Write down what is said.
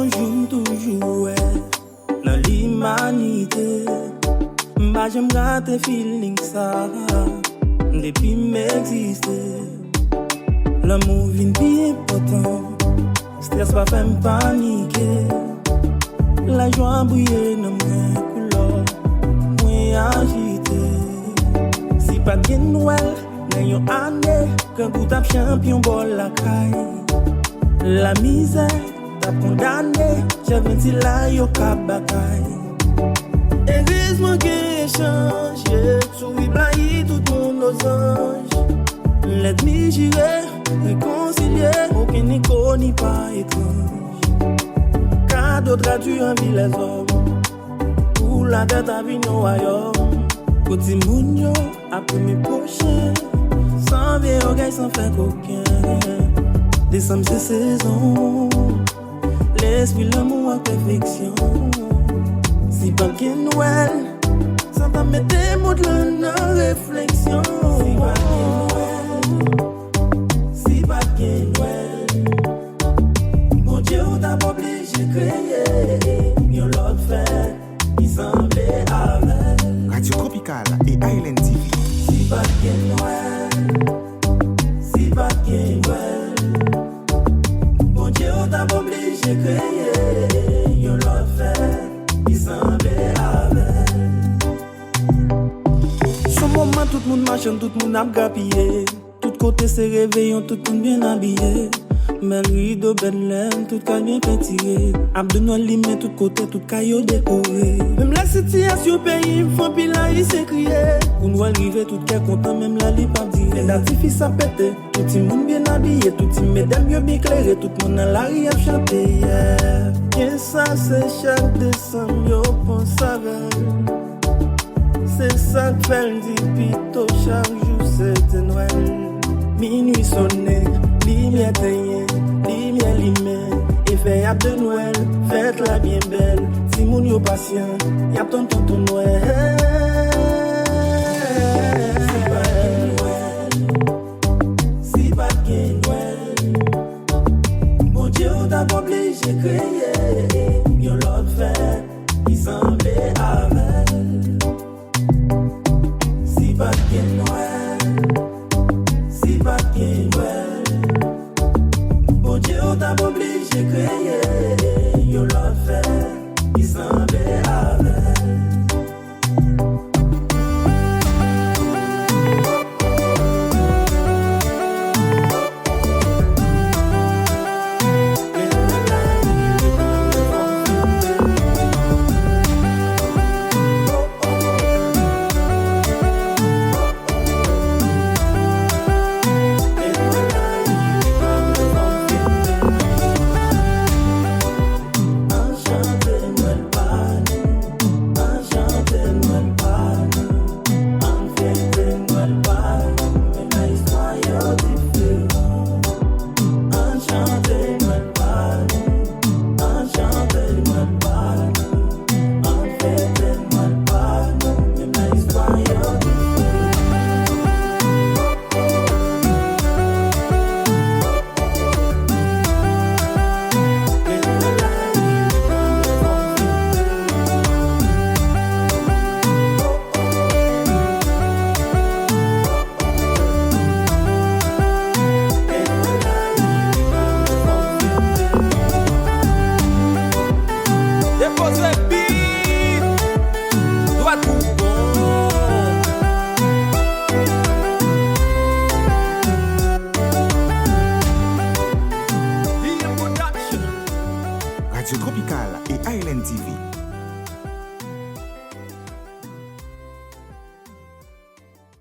joue toujours dans l'humanité. Bah j'aime garder feeling ça depuis m'exister. L'amour vient bien important. Stress pas fait me paniquer. La joie brille dans mes couleurs, moi agité. Si pas de Noël, dans une année, quand vous tapez champion bol la caille. La misère t'a condamné, j'ai vendu la yo ka bataille. Heureusement que changé, souris blayi tout le monde aux anges. L'ennemi j'irai réconcilier, aucun écho ni pas étrange. Cadeau traduit en vie les hommes, pour la tête à vie no royaume. Côté mounio, après mes prochains, sans vieil orgueil, sans faire qu'aucun. Décembre c'est saison, l'esprit, l'amour à perfection. Si pas que Noël, ça va mettre des mots de la réflexion. Si pas que Noël, mon Dieu t'a obligé de créer une autre fête qui semblait avec Radio Tropical et Island TV. Si pas que Noël, si pas que Noël, mon Dieu t'a obligé de créer une autre fête qui semblait avec. Ce moment tout le monde marche, tout le monde a gapillé. Tout côté c'est réveillon, tout le monde bien habillé. Mais rideau Bethlehem, tout cas bien peinturé. Abde Noël limé, tout côté, tout caillou décoré. Même la situation pays, faut pile là, il s'est crié. Pour Noël rivé, tout cas content, même la lit pas dire. Les artifices à péter, tout le monde bien habillé. Tout le mesdames bien éclairé, tout le monde dans la rue a chanté. Qu'est-ce ça c'est chaque décembre, yo pense avec. C'est ça que fait le dit, pito chaque jour c'était Noël. Minuit sonné, lumière éteignée, lumière limée. Et fait y'a de Noël, fête-la bien belle. Si moun yo patient, y'a ton Noël. Si pas que Noël, mon Dieu t'a obligé de créer une autre fête qui semblait avec. Si pas que Noël, si pas que Noël, mon Dieu t'a obligé de créer une autre fête qui semblait avec. Radio Tropical et Island TV.